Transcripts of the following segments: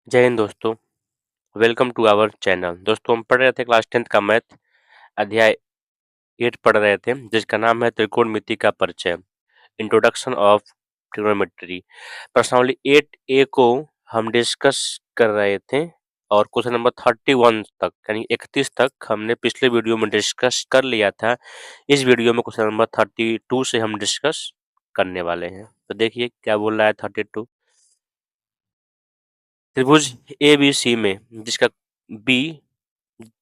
जय हिंद दोस्तों। Welcome to our channel. दोस्तों हम पढ़ रहे थे क्लास 10th का मैथ अध्याय 8 पढ़ रहे थे जिसका नाम है त्रिकोणमिति का परिचय, इंट्रोडक्शन ऑफ ट्रिग्नोमेट्री। प्रश्नावली 8A को हम डिस्कस कर रहे थे और क्वेश्चन नंबर 31 तक यानी 31 तक हमने पिछले वीडियो में डिस्कस कर लिया था। इस वीडियो में क्वेश्चन नंबर 32 से हम डिस्कस करने वाले हैं। तो देखिए क्या बोल रहा है 32। त्रिभुज ABC में बी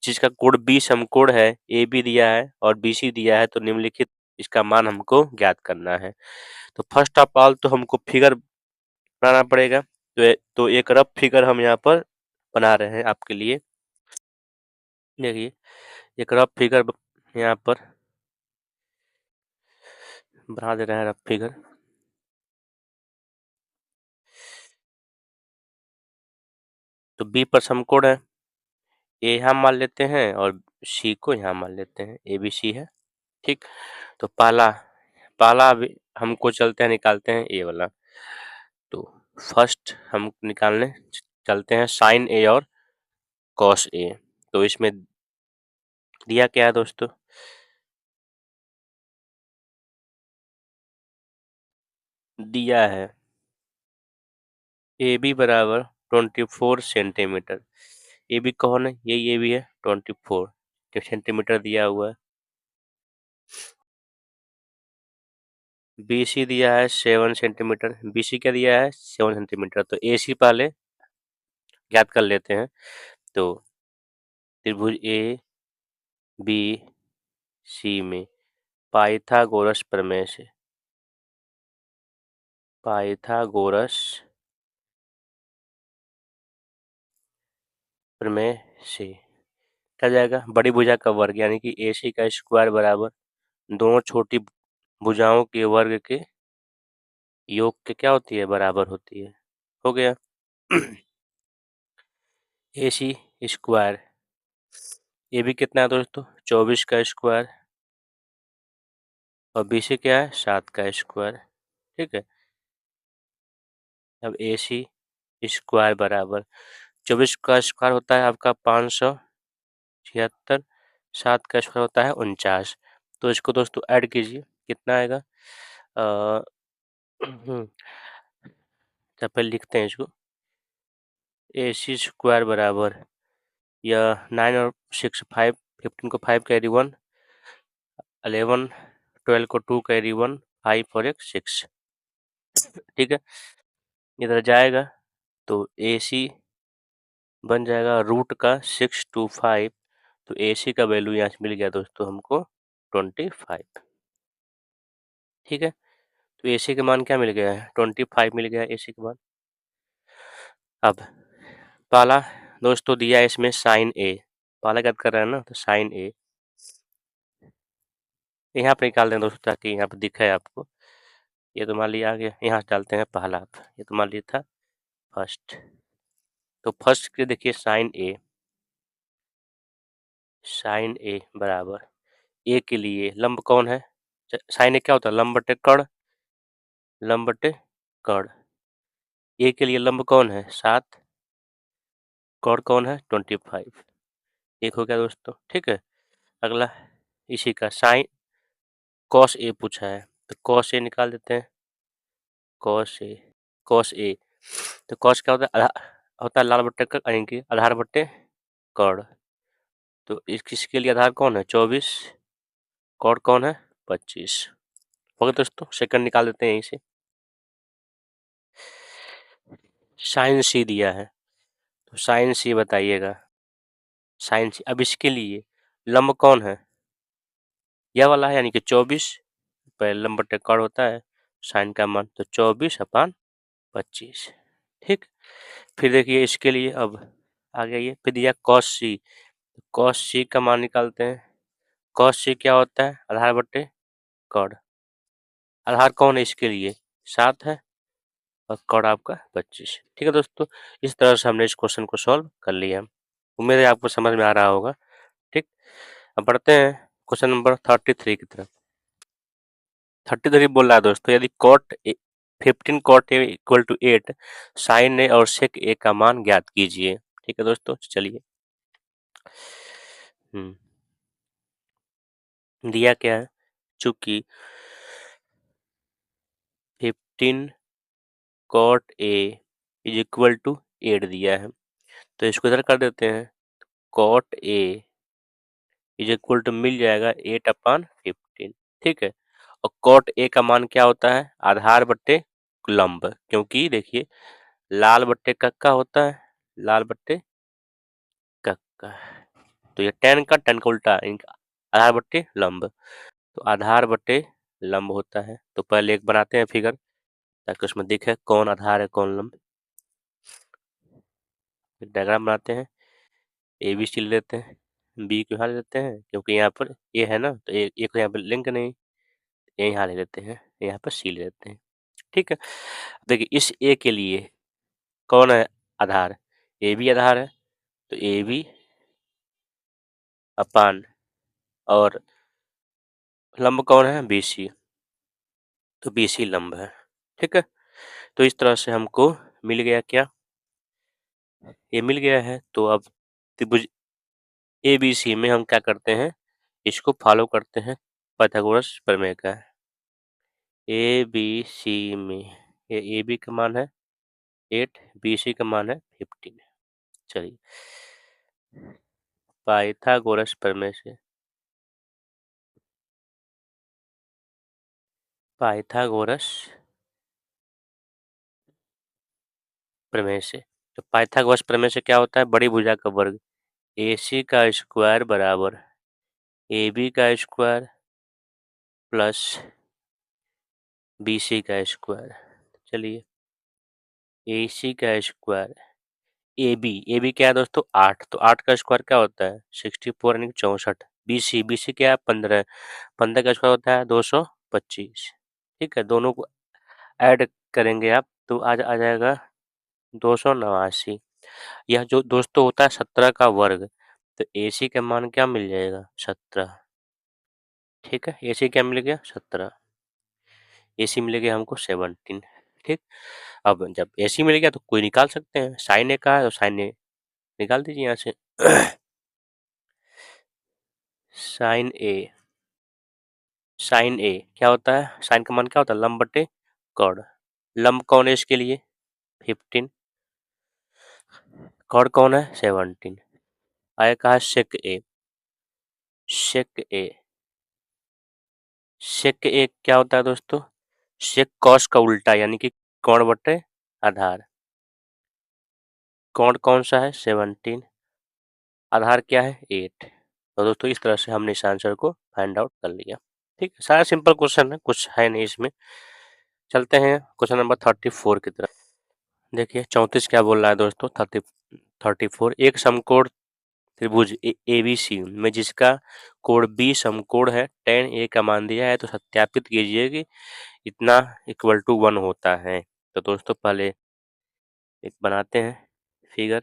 जिसका कोड बी समकोण है, ए बी दिया है और बी सी दिया है, तो निम्नलिखित इसका मान हमको ज्ञात करना है। तो फर्स्ट ऑफ ऑल तो हमको फिगर बनाना पड़ेगा। तो एक रफ फिगर हम यहाँ पर बना रहे हैं आपके लिए। देखिए एक रफ फिगर यहाँ पर बना दे रहे हैं, रफ फिगर। तो बी पर समकोण है, ए यहाँ मान लेते हैं और सी को यहाँ मान लेते हैं, ए बी सी है। ठीक, तो पहला पहला हमको चलते हैं निकालते हैं ए वाला। तो फर्स्ट हम निकालने चलते हैं साइन ए और कॉस ए। तो इसमें दिया क्या है दोस्तों, दिया है ए बी बराबर 24 सेंटीमीटर। ए बी कौन है, यही ए बी है, 24 सेंटीमीटर दिया हुआ है। बी सी दिया है 7 सेंटीमीटर, बी सी क्या दिया है 7 सेंटीमीटर। तो ए सी पहले ज्ञात कर लेते हैं। तो त्रिभुज ए बी सी में पाइथागोरस प्रमेय से पाइथागोरस प्रमेय से क्या जाएगा, बड़ी भुजा का वर्ग यानी कि ए सी का स्क्वायर बराबर दोनों छोटी भुजाओं के वर्ग के योग के क्या होती है, बराबर होती है। हो गया ए सी स्क्वायर, ए भी कितना है दोस्तों 24 का स्क्वायर और बी सी क्या है 7 का स्क्वायर। ठीक है, अब ए सी स्क्वायर बराबर 24 का स्क्वायर होता है आपका 576, 7 का स्क्वायर होता है 49। तो इसको दोस्तों ऐड कीजिए, कितना आएगा। अ, तो पहले लिखते हैं इसको, ए सी स्क्वायर बराबर यह 9 और 6 5, 15 को 5 कैरी 1, 11 12 को 2 कैरी 1, 5 और एक 6। ठीक है, इधर जाएगा तो ए सी बन जाएगा रूट का 625। तो ए सी का वैल्यू यहाँ से मिल गया दोस्तों हमको 25। ठीक है, तो ए सी का मान क्या मिल गया है 25 मिल गया ए सी का मान। अब पहला दोस्तों दिया है इसमें साइन ए, पहला क्या कर रहे हैं ना, तो साइन ए यहाँ पे निकाल दें दोस्तों ताकि यहाँ पे दिखे आपको। ये तो मान लिया आ गया, यहाँ से डालते हैं पहला, ये तो मान लिया था फर्स्ट। तो फर्स्ट के देखिए साइन ए बराबर ए के लिए लंब कौन है, साइन ए क्या होता है लंब बटे कर्ण, लंब बटे कर्ण। ए के लिए लंब कौन है 7, कर्ण कौन है 25। एक हो गया दोस्तों। ठीक है, अगला इसी का साइन कॉस ए पूछा है, तो कॉस ए निकाल देते हैं, कॉस ए कॉस ए। तो कॉस क्या होता है, होता है लाल बट्टे का यानी कि आधार बट्टे कर्ण। तो इसके लिए आधार कौन है 24, कर्ण कौन है 25। हो गया दोस्तों, सेकंड निकाल देते हैं यहीं से। साइन सी दिया है, तो साइन सी बताइएगा, साइन सी। अब इसके लिए लंब कौन है, यह वाला है यानी कि 24, पहले लंब बट्टे कर्ण होता है, साइन का मान तो 24/25। ठीक, फिर देखिए इसके लिए अब आ गया ये, फिर दिया कॉस सी, कॉस सी का मान निकालते हैं। कॉस सी क्या होता है आधार बट्टे कर्ण, आधार कौन है इसके लिए 7 है और कर्ण आपका 25। ठीक है दोस्तों, इस तरह से हमने इस क्वेश्चन को सॉल्व कर लिया। उम्मीद है आपको समझ में आ रहा होगा। ठीक, अब बढ़ते हैं क्वेश्चन नंबर 33 की तरफ। 33 बोल रहा है दोस्तों, यदि cot 15 cot a equal to 8, sine A और सेक ए का मान ज्ञात कीजिए। ठीक है दोस्तों, चलिए। दिया क्या है, चूंकि 15 cot a is equal to 8 दिया है, तो इसको इधर कर देते हैं। cot a is equal to मिल जाएगा 8/15। ठीक है, और cot a का मान क्या होता है, आधार बट्टे लंब, क्योंकि देखिए लाल बट्टे कक्का होता है, लाल बट्टे कक्का, तो ये tan का उल्टा आधार बट्टे लंब, तो आधार बट्टे लंब होता है। तो पहले एक बनाते हैं फिगर, ताकि उसमें दिखे कौन आधार है कौन लंब। एक डायग्राम बनाते हैं, ए बी सी ले लेते हैं, बी को यहाँ ले लेते हैं, क्योंकि यहाँ पर ए है ना, तो ए को यहाँ पर लिंक नहीं, ए यहाँ ले लेते हैं, यहाँ पर सी ले लेते हैं। ठीक है, देखिए इस ए के लिए कौन है आधार, ए बी आधार है, तो ए बी अपान, और लंब कौन है, बी सी, तो बी सी लंब है। ठीक है, तो इस तरह से हमको मिल गया क्या, ये मिल गया है। तो अब त्रिभुज ए बी सी में हम क्या करते हैं, इसको फॉलो करते हैं पाइथागोरस प्रमेय का। ए बी सी में ये ए बी का मान है 8, बी सी का मान है 15। चलिए, पाइथागोरस प्रमेय से, पाइथागोरस प्रमेय से, तो पाइथागोरस प्रमेय से क्या होता है, बड़ी भुजा का वर्ग ए सी का स्क्वायर बराबर ए बी का स्क्वायर प्लस बी सी का स्क्वायर। चलिए, ए सी का स्क्वायर, ए बी क्या है दोस्तों, 8, तो 8 का स्क्वायर क्या होता है 64 यानी 64। बी सी क्या है 15, 15 का स्क्वायर होता है 225। ठीक है, दोनों को ऐड करेंगे आप, तो आज आ जाएगा 289। यह जो दोस्तों होता है 17 का वर्ग, तो ए सी का मान क्या मिल जाएगा 17। ठीक है, ए सी क्या मिल गया 17, ए सी मिल गया हमको 17। ठीक, अब जब ए सी मिल गया तो कोई निकाल सकते हैं, साइन ए का है तो साइन ए निकाल दीजिए यहाँ से। साइन ए, साइन ए क्या होता है, साइन का मान क्या होता है लंब बटे कॉड, लंब कौन है इसके लिए 15, कॉड कौन है 17, आया कहा है सेक ए, सेक ए, सेक ए क्या होता है दोस्तों, सेक कॉस का उल्टा, यानी कि कोण बटे आधार, कोण कौन सा है 17, आधार क्या है 8। तो दोस्तों इस तरह से हमने इस आंसर को फाइंड आउट कर लिया। ठीक है, सारा सिंपल क्वेश्चन है, कुछ है नहीं इसमें। चलते हैं क्वेश्चन नंबर 34 की तरफ। देखिए 34 क्या बोल रहा है दोस्तों, 34, एक समकोण त्रिभुज ए बी सी में जिसका कोण बी समकोण है, tan ए का मान दिया है, तो सत्यापित कीजिए कि इतना इक्वल टू 1 होता है। तो दोस्तों पहले एक बनाते हैं फिगर,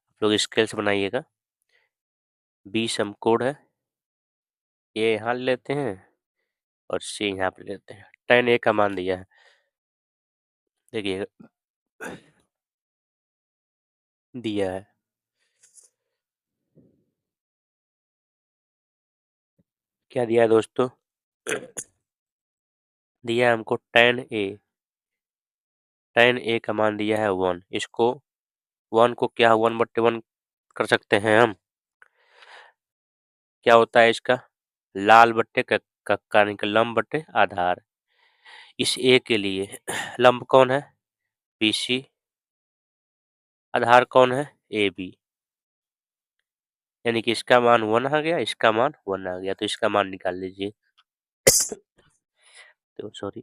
आप लोग स्केल से बनाइएगा। बी समकोण है, ए यहाँ ले लेते हैं और सी यहाँ पे लेते हैं, tan ए का मान दिया है, देखिए दिया है, क्या दिया है दोस्तों, दिया है हमको tan ए का मान दिया है 1। इसको 1 को क्या 1/1 कर सकते हैं हम, क्या होता है इसका लाल बट्टे कक्का, यानी कि लंब बट्टे आधार। इस ए के लिए लंब कौन है बी सी, आधार कौन है ए बी, यानी कि इसका मान 1 आ गया, इसका मान 1 आ गया, तो इसका मान निकाल लीजिए। तो सॉरी,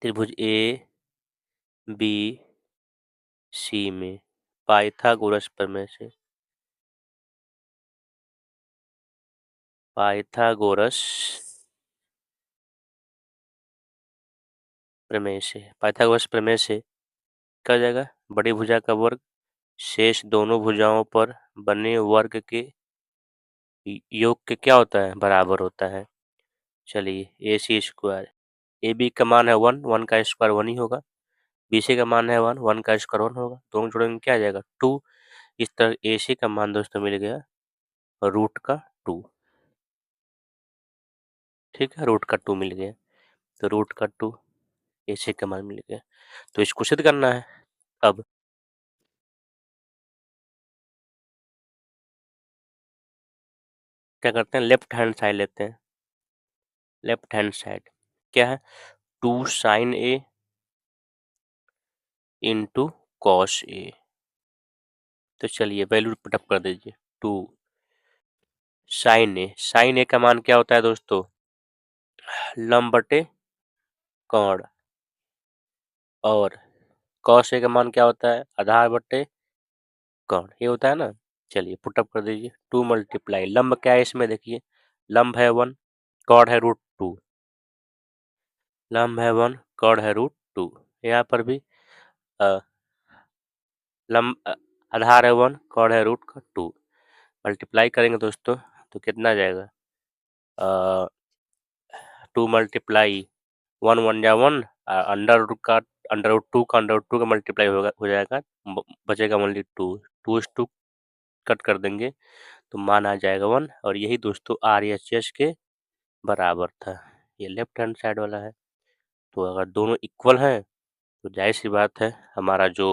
त्रिभुज ए बी सी में पाइथागोरस प्रमेय से, पाइथागोरस प्रमेय से, पाइथागोरस प्रमेय से क्या हो जाएगा, बड़ी भुजा का वर्ग शेष दोनों भुजाओं पर बने वर्ग के योग के क्या होता है बराबर होता है। चलिए ए सी स्क्वायर ए बी का मान है 1, 1 का स्क्वायर 1 ही होगा। बी सी का मान है 1, 1 का स्क्वायर 1 होगा। दोनों जोड़ेंगे क्या आ जाएगा 2। इस तरह ए सी का मान दोस्तों मिल गया रूट का 2। ठीक है, रूट का 2 मिल गया। तो रूट का 2 ए सी का मान मिल गया। तो इसको सिद्ध करना है। अब क्या करते हैं, लेफ्ट हैंड साइड लेते हैं। लेफ्ट हैंड साइड क्या है, 2 sign A into cos A. तो चलिए वैल्यू पुटअप कर दीजिए। 2 साइन ए, साइन ए का मान क्या होता है दोस्तों, लंब बटे कोण। और कॉस ए का मान क्या होता है, आधार बटे कोण। ये होता है ना। चलिए पुटअप कर दीजिए। 2 मल्टीप्लाई लंब क्या है इसमें देखिए, लंब है 1, कोण है √2। लंब है 1, कोण है √2। यहाँ पर भी अ, आधार है 1, कोण है √2। मल्टीप्लाई करेंगे दोस्तों तो कितना आ जाएगा, 2 मल्टीप्लाई 1 1 जा 1, अंडर रूट 2 का मल्टीप्लाई होगा, हो जाएगा, बचेगा ओनली 2। 2 इस 2 कट कर देंगे तो मान आ जाएगा 1। और यही दोस्तों RHS के बराबर था। ये लेफ्ट हैंड साइड वाला है। तो अगर दोनों इक्वल हैं तो जाहिर सी बात है हमारा जो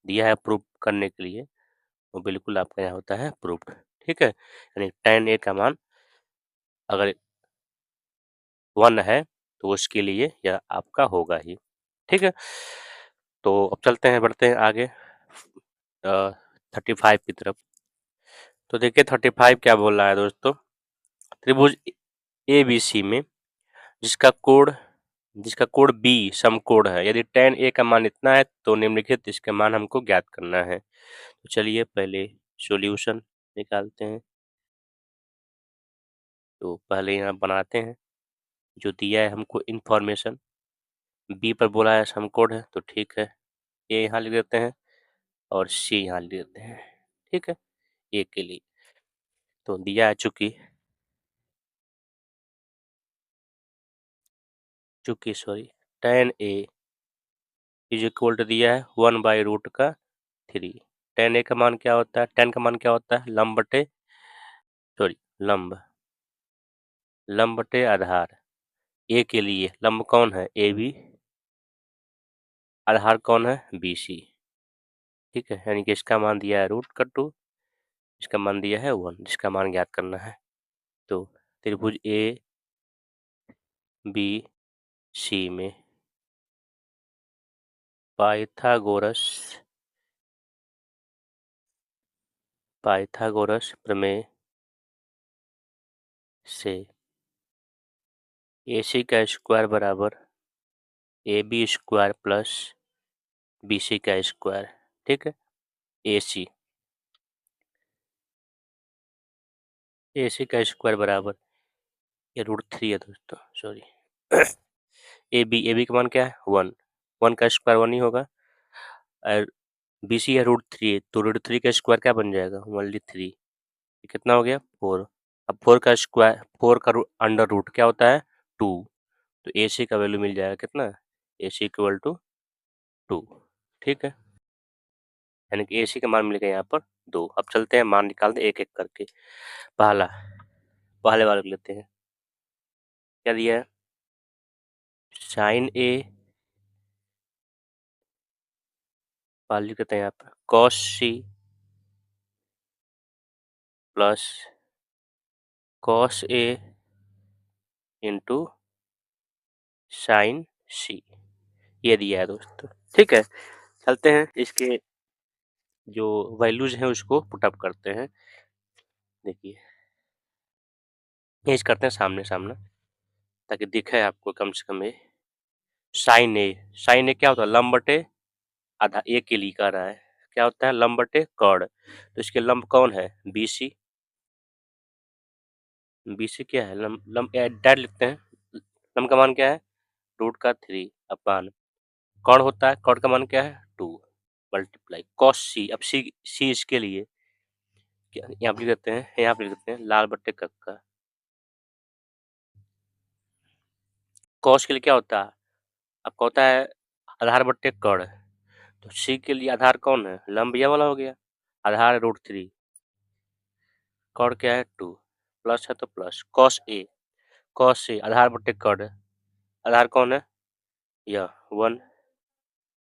दिया है प्रूफ करने के लिए वो बिल्कुल आपका यहाँ होता है प्रूफ्ड। ठीक है, यानी tan a का मान अगर 1 है तो उसके लिए यह आपका होगा ही। ठीक है, तो अब चलते हैं, बढ़ते हैं आगे 35 की तरफ। तो देखिए 35 क्या बोल रहा है दोस्तों, त्रिभुज ABC में जिसका कोण बी समकोण है, यदि tan a का मान इतना है तो निम्नलिखित इसके मान हमको ज्ञात करना है। तो चलिए पहले सॉल्यूशन निकालते हैं। तो पहले यहाँ बनाते हैं जो दिया है हमको इन्फॉर्मेशन। बी पर बोला है समकोण है तो ठीक है, ए यहाँ लिख देते हैं और सी यहाँ लिख देते हैं। ठीक है, ए के लिए तो दिया है चूंकि sorry tan a is equal to दिया है 1/√3। tan a का मान क्या होता है, tan का मान क्या होता है, लंब बटे सॉरी लंब लंब बटे आधार। ए के लिए लंब कौन है, ए बी, आधार कौन है, बी सी। ठीक है, यानी कि इसका मान दिया है √2, इसका मान दिया है 1, जिसका मान ज्ञात करना है। तो त्रिभुज ए बी सी में पाइथागोरस प्रमेय से AC का स्क्वायर बराबर AB स्क्वायर प्लस BC का स्क्वायर। ठीक है, AC का स्क्वायर बराबर, ये √3 है दोस्तों, सॉरी AB का मान क्या है 1, 1 का स्क्वायर 1 ही होगा। और BC है √3, तो √3 का स्क्वायर क्या बन जाएगा, ओनली 3। कितना हो गया 4। अब 4 का स्क्वायर, 4 का अंडर रूट क्या होता है 2। तो AC का वैल्यू मिल जाएगा कितना, AC इक्वल टू 2। ठीक है, यानी कि AC का मान मिल गया यहाँ पर 2। अब चलते हैं मान निकालते एक एक करके। पहला पहले वाले लेते हैं, क्या दिया है, साइन ए, पहले लिख देते हैं यहाँ पर cos C plus cos A into sine सी, ये दिया है दोस्तों। ठीक है, चलते हैं इसके जो वैल्यूज हैं उसको पुटअप करते हैं। देखिए पेश करते हैं सामने सामने ताकि दिखे आपको कम से कम। ये साइन ए क्या होता है, लंब बटे आधा, ए के लिए कह रहा है, क्या होता है लंब बटे कोण। तो इसके लंब कौन है, BC। BC क्या है, लंब लंब डायरेक्ट लिखते हैं, लंब का मान क्या है √3 अपान कोण होता है, कोण का मान क्या है 2 मल्टीप्लाई कॉस सी। अब सी इसके लिए क्या यहाँ पे लिख देते हैं, यहाँ पे लिख देते हैं लाल बट्टे कक्का। कॉस के लिए क्या होता है आपका होता है आधार बट्टे कड़, तो सी के लिए आधार कौन है, लंब यह वाला हो गया, आधार √3, कड़ क्या है 2, प्लस है तो प्लस, कॉस ए आधार बट्टे कड़, आधार कौन है यह 1,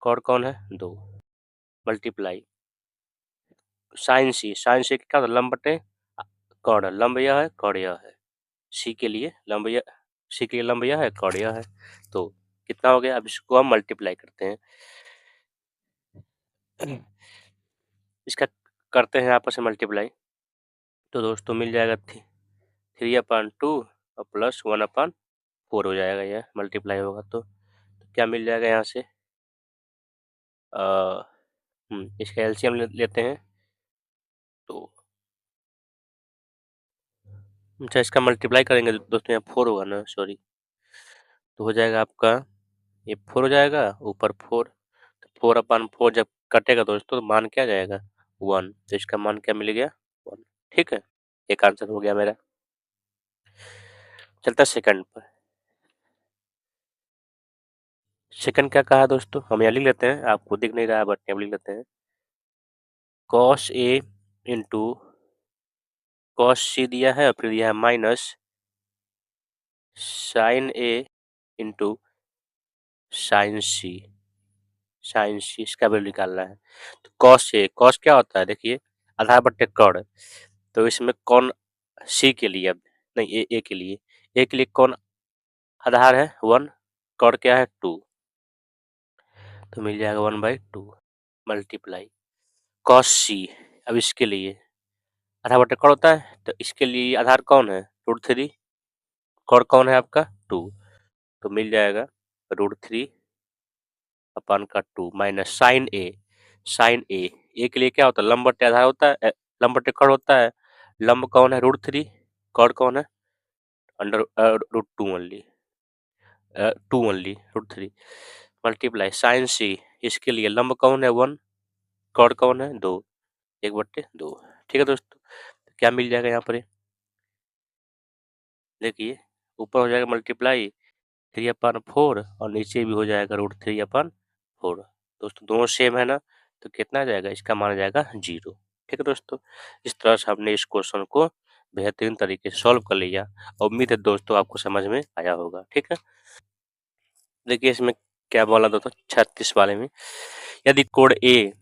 कड़ कौन है 2, मल्टीप्लाई साइन सी क्या होता है लंब बटे कड़, लंब यह है कड़ यह है, सी के लिए लंब यह, सी के लिए लंब यह है कड़ यह है, तो कितना हो गया, अब इसको हम मल्टीप्लाई करते हैं, इसका करते हैं आपस में मल्टीप्लाई, तो दोस्तों मिल जाएगा 3/2 और प्लस 1/4 हो जाएगा, यह मल्टीप्लाई होगा तो क्या मिल जाएगा यहाँ से, इसका एलसीएम लेते हैं, तो अच्छा इसका मल्टीप्लाई करेंगे दोस्तों, यहाँ 4 होगा ना, सॉरी, तो हो जाएगा आपका ये 4 हो जाएगा, ऊपर 4, तो 4/4 जब कटेगा दोस्तों तो मान क्या जाएगा 1, तो इसका मान क्या मिल गया 1, ठीक है, एक आंसर हो गया मेरा। चलता सेकंड पर, सेकंड क्या कहा दोस्तों, हम यहाँ लिख लेते हैं, आपको दिख नहीं रहा है बट यहाँ लिख लेते हैं, cos A into cos C दिया है और फिर दिया है minus sin A into sin C, इसका वैल्यू निकालना है, तो cos क्या होता है देखिए, आधार बट्टे कड़, तो इसमें कौन सी के लिए, अब नहीं ए के लिए, कौन आधार है 1, कड़ क्या है 2, तो मिल जाएगा 1/2 मल्टीप्लाई cos C, अब इसके लिए आधार बट्टे कड़ होता है, तो इसके लिए आधार कौन है √3, कड़ कौन है आपका 2, तो मिल जाएगा √3/2 माइनस साइन ए के लिए क्या होता है लंब बट्टे आधार होता है, लंब बट्टे कड़ होता है, लंब कौन है √3, कड़ कौन है under √2 only, 2 only √3 multiply sine C, इसके लिए लंब कौन है 1, कड़ कौन है 2, 1/2, ठीक है दोस्तों, क्या मिल जाएगा यहाँ पर, देखिए ऊपर हो जाएगा मल्टीप्लाई 3/4 और नीचे भी हो जाएगा √3/4, दोस्तों दोनों सेम है ना, तो कितना आ जाएगा, इसका मान आ जाएगा 0, ठीक है दोस्तों, इस तरह से हमने इस क्वेश्चन को बेहतरीन तरीके से सॉल्व कर लिया, उम्मीद है दोस्तों आपको समझ में आया होगा, ठीक है। देखिए इसमें क्या बोला दोस्तों 36 वाले में, यदि कोड ए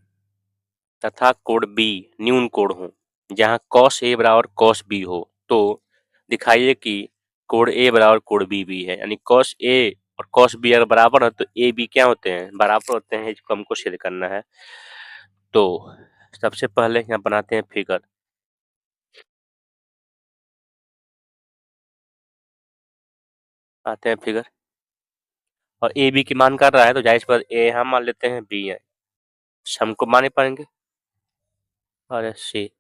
तथा कोड बी न्यून कोड हो, जहां cos A बराबर cos B हो, तो दिखाइए कि कोड ए बराबर कोड बी भी है, यानी cos A और cos B अगर बराबर है तो ए बी क्या होते हैं, बराबर होते हैं, इसको हमको सिद्ध करना है, तो सबसे पहले यहाँ बनाते हैं फिगर, आते हैं फिगर, और ए बी की मान कर रहा है तो जाहिर सी बात ए हम मान लेते हैं बी है, सम को मान नहीं पाएंगे, और सी,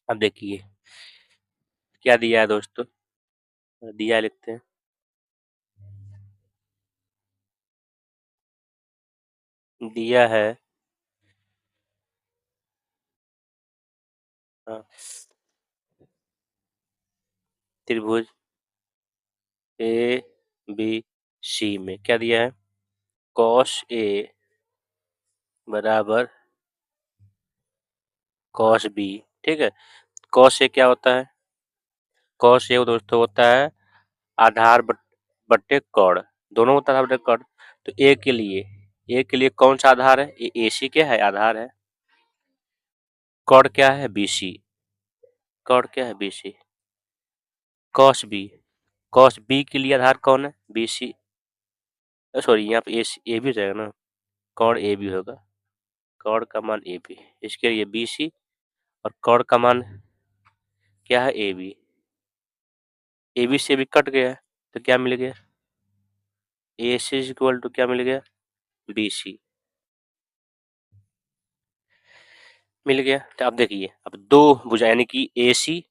अब देखिए क्या दिया है दोस्तों, दिया है लिखते हैं, दिया है त्रिभुज ए बी सी में क्या दिया है cos A बराबर cos B, ठीक है, cos A क्या होता है, cos A दोस्तों होता है आधार बट्टे कड़, दोनों होता है आधार बट्टे कड़, तो ए के लिए कौन सा आधार है, ए सी क्या है आधार है, कड़ क्या है BC, कड़ क्या है BC, cos B के लिए आधार कौन है BC, सॉरी यहाँ पे ए भी रहेगा ना, कड़ ए भी होगा, कड़ का मान ए बी, इसके लिए BC और कड़ का मान क्या है ए बी से भी कट गया है, तो क्या मिल गया ए सी इक्वल टू क्या मिल गया BC मिल गया, तो अब देखिए अब दो भुजा यानी कि AC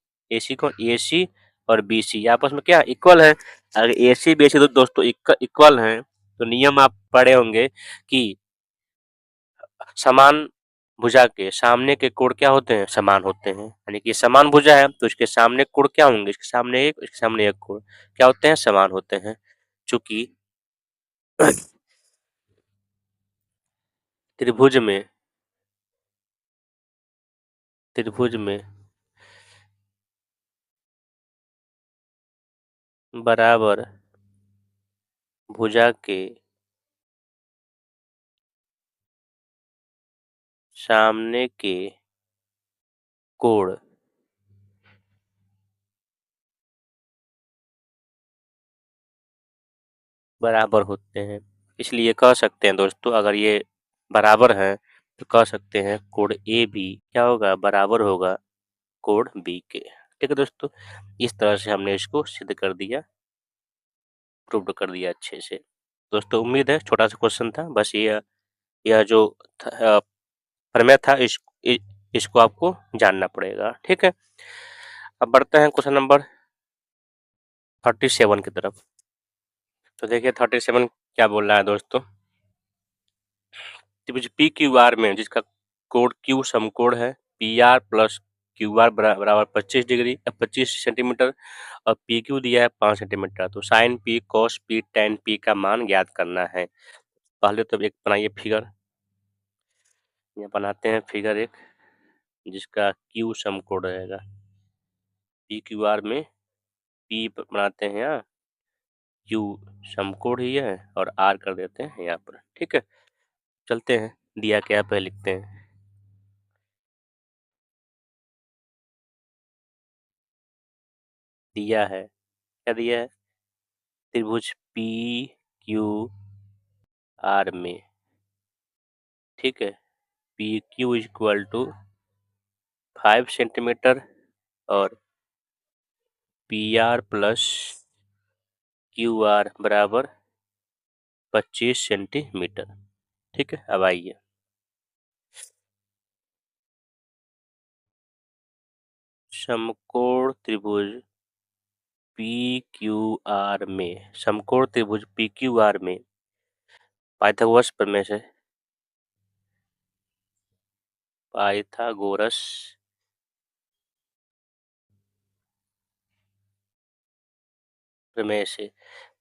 कौन AC और BC आपस में क्या इक्वल है, अगर AC BC तो दोस्तों इक्वल हैं, तो नियम आप पढ़े होंगे कि समान भुजा के सामने के कोण क्या होते हैं समान होते हैं, यानी कि समान भुजा है तो इसके सामने कोण क्या होंगे, इसके सामने एक कोण क्या होते हैं समान होते हैं, चूंकि त्रिभुज में बराबर भुजा के सामने के कोण बराबर होते हैं, इसलिए कह सकते हैं दोस्तों, अगर ये बराबर है तो कह सकते हैं कोण ए बी क्या होगा, बराबर होगा कोण बी के। ठीक है दोस्तों, इस तरह से हमने इसको सिद्ध कर दिया, प्रूव कर दिया अच्छे से। दोस्तों उम्मीद है छोटा सा क्वेश्चन था, बस यह जो प्रमेय था इसको आपको जानना पड़ेगा। ठीक है, अब बढ़ते हैं क्वेश्चन नंबर 37 की तरफ। तो देखिए 37 क्या बोल रहा है दोस्तों, त्रिभुज पी क्यू आर में जिसका कोण क्यू समकोण है, P R plus Q R बराबर 25 डिग्री 25 सेंटीमीटर और पी क्यू दिया है 5 सेंटीमीटर। तो sine P cos P tan P का मान ज्ञात करना है। पहले तो एक बनाइए फिगर, ये बनाते हैं फिगर एक जिसका क्यू समकोण रहेगा, पी क्यू आर में पी बनाते हैं यहाँ, क्यू समकोण ही है और आर कर देते हैं यहाँ पर। ठीक है, चलते हैं, दिया क्या है पहले लिखते हैं। दिया है, क्या दिया है, त्रिभुज पी क्यू आर में, ठीक है, P Q equal to 5 centimetre और P R plus Q R बराबर 25 सेंटीमीटर। ठीक है, अब आइए समकोण त्रिभुज पी क्यू आर में, समकोण त्रिभुज पी क्यू आर में पाइथागोरस प्रमेय से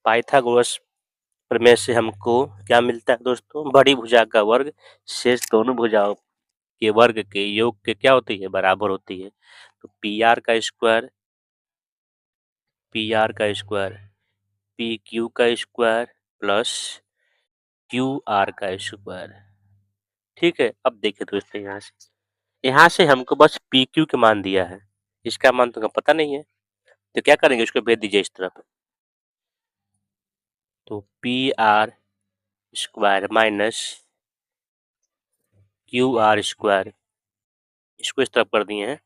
पाइथागोरस प्रमेय से हमको क्या मिलता है दोस्तों, बड़ी भुजा का वर्ग शेष दोनों भुजाओं के वर्ग के योग के क्या होती है, बराबर होती है। तो पी आर का स्क्वायर पी क्यू का स्क्वायर प्लस क्यू आर का स्क्वायर। ठीक है, अब देखिए दोस्तों, यहाँ से हमको बस पी क्यू के मान दिया है, इसका मान तो पता नहीं है, तो क्या करेंगे, इसको भेज दीजिए इस तरफ। तो P R square minus Q R square, इसको इस तरफ कर दिए हैं,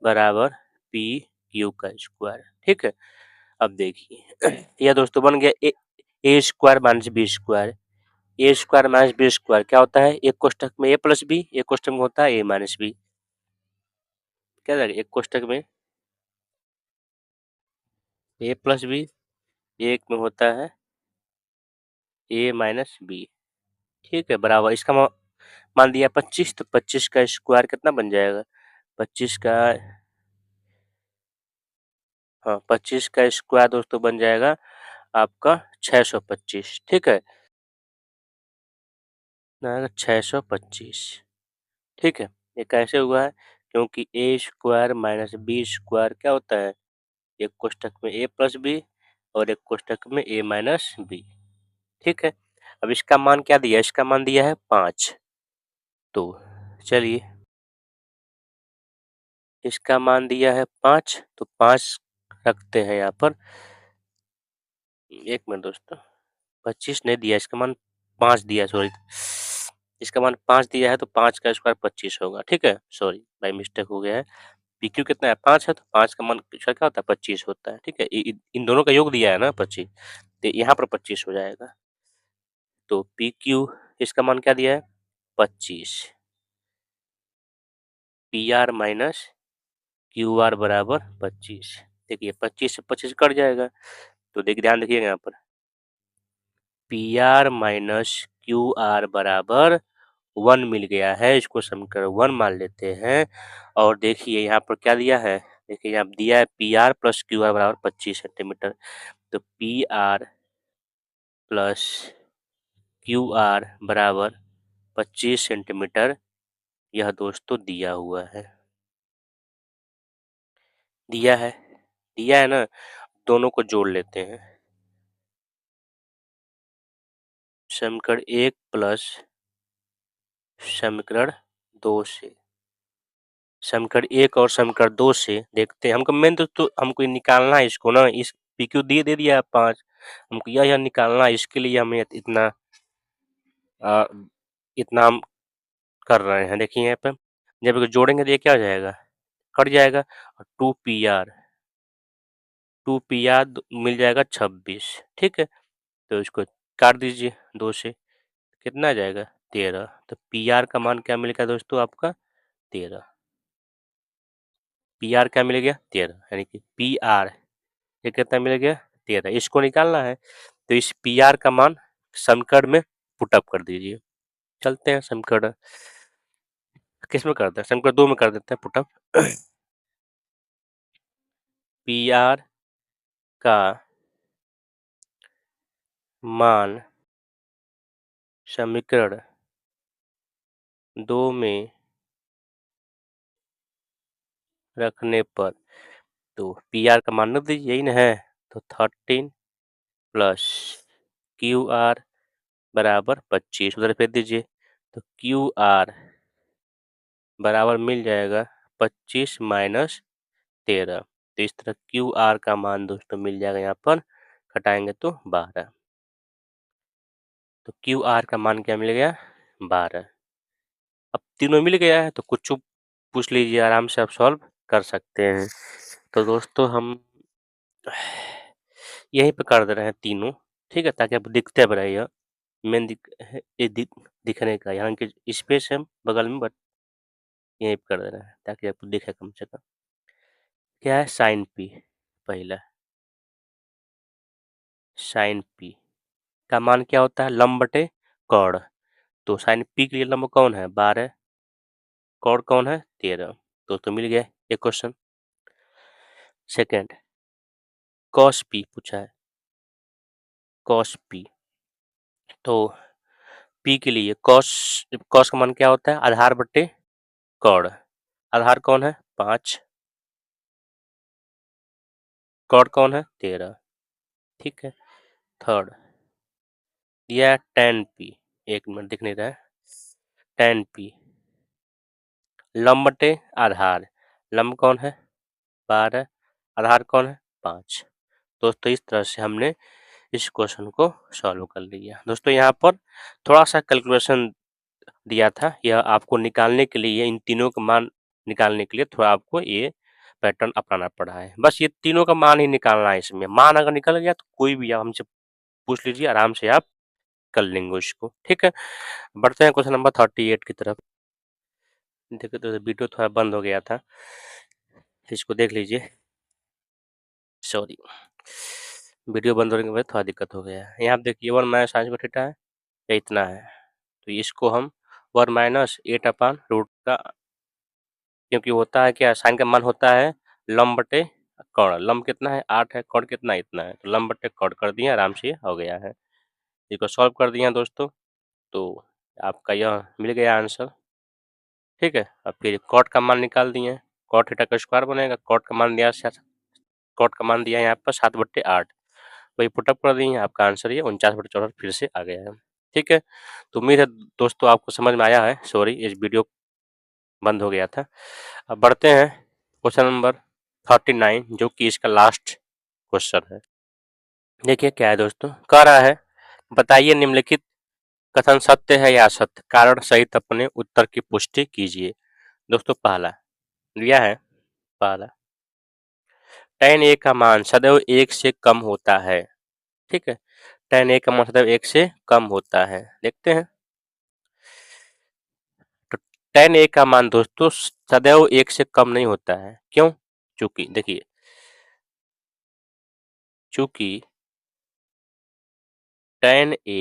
बराबर पी क्यू का स्क्वायर। ठीक है, अब देखिए यह दोस्तों बन गया ए स्क्वायर माइनस बी स्क्वायर। ए स्क्वायर माइनस बी स्क्वायर क्या होता है, एक कोष्ठक में ए प्लस बी, एक कोष्ठक में होता है ए माइनस बी। क्या लगे, एक कोष्ठक में ए प्लस बी, एक में होता है ए माइनस बी। ठीक है, बराबर इसका मान दिया 25, तो 25 का स्क्वायर कितना बन जाएगा, 25 का, हाँ 25 का स्क्वायर दोस्तों बन जाएगा आपका 625। ठीक है, 625। ठीक है, ये कैसे हुआ है, क्योंकि ए स्क्वायर माइनस बी स्क्वायर क्या होता है, एक कोष्ठक में ए प्लस बी और एक कोष्ठक में ए माइनस बी। ठीक है, अब इसका मान क्या दिया, इसका मान दिया है 5। तो चलिए, इसका मान दिया है 5, तो 5 रखते हैं यहाँ पर। एक मिनट दोस्तों, 25 नहीं दिया, इसका मान 5 दिया, सॉरी, इसका मान 5 दिया है, तो 5 का स्क्वायर 25 होगा। ठीक है, सॉरी बाई मिस्टेक हो गया है, पी क्यू कितना है, 5 है, तो 5 का मान क्या होता है, 25 होता है। ठीक है, इन दोनों का योग दिया है ना 25, तो यहाँ पर 25 हो जाएगा। तो पी क्यू इसका मान क्या दिया है, 25, P R minus Q R बराबर 25। देखिए 25 से 25 कट जाएगा, तो देखिए ध्यान देखिएगा यहाँ पर, P R minus Q R बराबर 1 मिल गया है, इसको समीकरण 1 मान लेते हैं। और देखिए यहाँ पर क्या दिया है, देखिए यहाँ दिया है P R plus Q R बराबर 25 सेंटीमीटर। तो P R plus Q R बराबर 25 सेंटीमीटर, यह दोस्तों दिया हुआ है। दिया है ना, दोनों को जोड़ लेते हैं। समीकरण 1 प्लस समीकरण 2 से, समीकरण 1 और समीकरण 2 से देखते हैं। हमको मेन तो हमको निकालना है इसको ना, इस पीक्यू दे दिया है 5, हमको यह निकालना है। इसके लिए हमें इतना इतना हम कर रहे हैं। देखिए यहाँ पे जब इसको जोड़ेंगे तो ये क्या हो जाएगा, कट जाएगा, और 2 पी आर मिल जाएगा 26। ठीक है, तो इसको काट दीजिए 2 से, कितना आ जाएगा 13। तो पी आर का मान क्या मिलेगा दोस्तों आपका 13। पी आर क्या मिल गया 13, यानी कि पी आर ये कितना मिल गया 13। इसको निकालना है, तो इस पी आर का मान समीकरण में पुटअप कर दीजिए। चलते हैं समीकरण किस में करते हैं, समीकरण 2 में कर देते हैं पुटअप। पी आर का मान समीकरण 2 में रखने पर, तो पी आर का मान रख दीजिए, यही ना है। तो 13 प्लस क्यू आर बराबर 25 उधर फेंक दीजिए, तो क्यू आर बराबर मिल जाएगा 25 माइनस 13। तो इस तरह क्यू आर का मान दोस्तों मिल जाएगा, यहाँ पर घटाएंगे तो 12। तो क्यू आर का मान क्या मिल गया 12। अब तीनों मिल गया है, तो कुछ पूछ लीजिए, आराम से आप सॉल्व कर सकते हैं। तो दोस्तों हम यहीं पे कर दे रहे हैं तीनों, ठीक है, ताकि आपको दिखते भी रहे। मेन दिखने का, यहाँ के स्पेस है बगल में, बट यहीं पे कर दे रहे हैं ताकि आपको दिखे कम से कम। क्या है साइन पी, पहला साइन पी का मान क्या होता है, लंब बटे कौड़। तो साइन पी के लिए लंब कौन है 12, कौड़ कौन है 13। तो मिल गया एक क्वेश्चन। सेकेंड कॉस पी पूछा है, कॉस पी। तो पी के लिए कॉस, कॉस का मान क्या होता है आधार बटे कौड़। आधार कौन है 5, कौड़ कौन है 13। ठीक है, थर्ड दिया टेन पी, एक मिनट दिख नहीं रहा है, टेन पी लंब बटे आधार। लंब कौन है 12, आधार कौन है 5। दोस्तों इस तरह से हमने इस क्वेश्चन को सॉल्व कर लिया। दोस्तों यहाँ पर थोड़ा सा कैलकुलेशन दिया था, यह आपको निकालने के लिए, इन तीनों का मान निकालने के लिए थोड़ा आपको ये पैटर्न अपनाना पड़ा है। बस ये तीनों का मान ही निकालना है। इसमें मान अगर निकल गया तो कोई भी आप हमसे पूछ लीजिए, आराम से आप कर लेंगे उसको। ठीक है, बढ़ते हैं क्वेश्चन नंबर 38 की तरफ। देखिए तो वीडियो थोड़ा बंद हो गया था, इसको देख लीजिए। सॉरी, वीडियो बंद होने के बाद थोड़ा दिक्कत हो गया है। यहाँ आप देखिए 1 माइनस साइन स्क्वायर थीटा है, ये इतना है। तो इसको हम 1 माइनस 8 अपान रूट का, क्योंकि होता है क्या, साइन का मान होता है लंब बटे कौड़। लंब कितना है 8 है, कौड़ कितना इतना है, तो लंब बटे कौड़ कर दिया, आराम से हो गया है। इसको सॉल्व कर दिया दोस्तों, तो आपका यह मिल गया आंसर। ठीक है, अब फिर कॉट का मान निकाल दिए, कॉट थीटा का स्क्वायर बनेगा। कॉट का मान दिया यहाँ पर 7/8, वही पुटअप कर दिए, आपका आंसर ये 49/14 फिर से आ गया है। ठीक है, तो उम्मीद है दोस्तों आपको समझ में आया है। सॉरी, इस वीडियो बंद हो गया था। अब बढ़ते हैं क्वेश्चन नंबर 39, जो कि इसका लास्ट क्वेश्चन है। देखिए क्या है दोस्तों, कह रहा है बताइए निम्नलिखित कथन सत्य है या असत्य, कारण सहित अपने उत्तर की पुष्टि कीजिए। दोस्तों पहला दिया है, पहला tan a का मान सदैव 1 से कम होता है। ठीक है, tan a का मान सदैव 1 से कम होता है। देखते हैं, तो tan a का मान दोस्तों सदैव 1 से कम नहीं होता है। क्यों? चूंकि देखिए, चूंकि tan a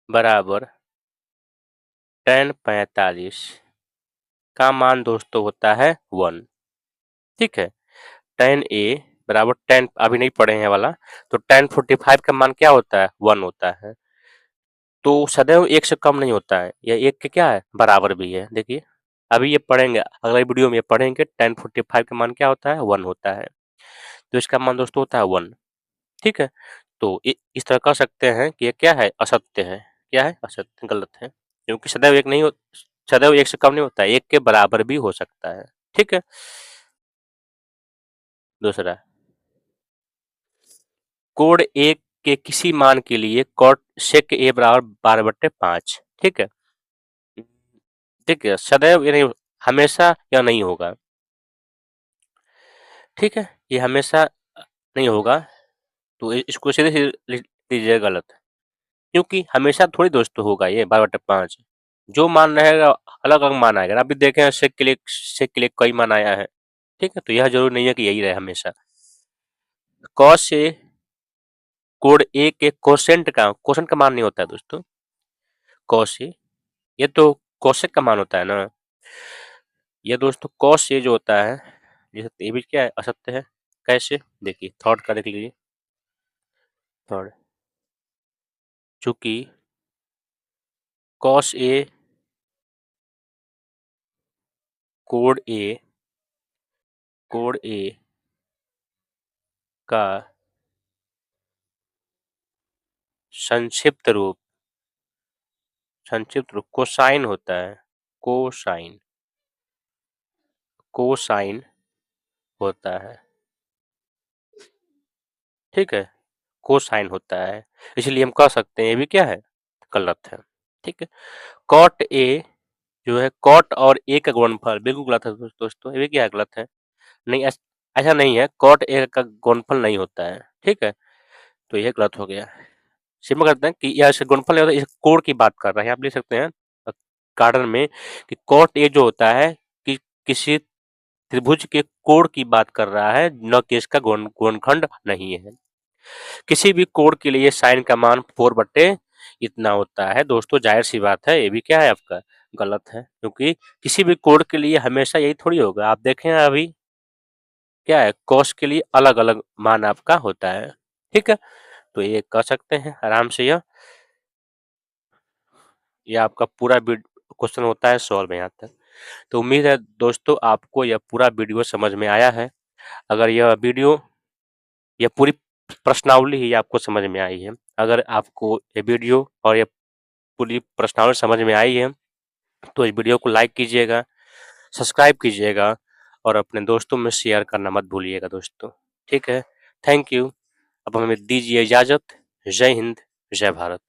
बराबर tan 45 का मान दोस्तों होता है 1। ठीक है, tan a बराबर 10, अभी नहीं पढ़े हैं वाला, तो tan 45 का मान क्या होता है, 1 होता है। तो सदैव 1 से कम नहीं होता है, यह 1 के क्या है, बराबर भी है। देखिए अभी ये पढ़ेंगे, अगले वीडियो में ये पढ़ेंगे tan 45 का मान क्या होता है, 1 होता है। तो इसका मान दोस्तों होता है 1। ठीक है, तो इस तरह कह सकते हैं कि ये क्या है, असत्य है। क्या है, असत्य, गलत है, क्योंकि सदैव 1 नहीं हो, सदैव 1 से कम नहीं होता है, 1 के बराबर भी हो सकता है। ठीक है, दूसरा, कोड ए के किसी मान के लिए कॉट सेक ए बराबर 12/5। ठीक है, ठीक है, सदैव ये नहीं, हमेशा यह नहीं होगा। ठीक है, ये हमेशा नहीं होगा, तो इसको सीधे सीधे लिख दीजिए गलत, क्योंकि हमेशा थोड़ी दोस्तों होगा ये 12/5। जो मान रहेगा अलग अलग मान आएगा। अभी देखें सेक के लिए कई मान आया है। ठीक है, तो यह जरूरी नहीं है कि यही रहे हमेशा। कॉस से कोड ए के क्वोशेंट का मान नहीं होता है दोस्तों, कॉस से, ये तो कोशेक का मान होता है ना। ये दोस्तों कॉस से जो होता है, जैसे ये भी क्या है, असत्य है। कैसे, देखिए थर्ड का देख लीजिए, थर्ड, चूंकि cos A code A code ए का संक्षिप्त रूप कोसाइन होता है, कोसाइन कोसाइन होता है। ठीक है, कोसाइन होता है, इसलिए हम कह सकते हैं ये भी क्या है, गलत है। ठीक है, कॉट ए जो है, कॉट और ए का गुणनफल बिल्कुल गलत है दोस्तों, ये भी क्या है, गलत है। नहीं, ऐसा नहीं है, कॉट ए का गुणनफल नहीं होता है। ठीक है, तो यह गलत हो गया। सिंपल करते हैं कि यह ऐसे गुणनफल होता है, इस कोण की बात कर रहे हैं, आप लिख सकते हैं कारण में कि कॉट ए जो होता है कि किसी त्रिभुज के कोण की बात कर रहा है, न कि इसका गुणनखंड नहीं है। किसी भी कोण के लिए साइन का मान 4 बटे इतना होता है दोस्तों, जाहिर सी बात है, ये भी क्या है आपका, गलत है, क्योंकि किसी भी कोण के लिए हमेशा यही थोड़ी होगा। आप देखें अभी क्या है, कॉस के लिए अलग अलग मान आपका होता है। ठीक है, तो ये कर सकते हैं आराम से। यह आपका पूरा क्वेश्चन होता है सॉल्व यहाँ तक। तो उम्मीद है दोस्तों आपको यह पूरा वीडियो समझ में आया है। अगर यह पूरी प्रश्नावली ही आपको समझ में आई है, अगर आपको ये वीडियो और ये पूरी प्रश्नावली समझ में आई है, तो इस वीडियो को लाइक कीजिएगा, सब्सक्राइब कीजिएगा और अपने दोस्तों में शेयर करना मत भूलिएगा दोस्तों। ठीक है, थैंक यू। अब हमें दीजिए इजाज़त। जय हिंद, जय भारत।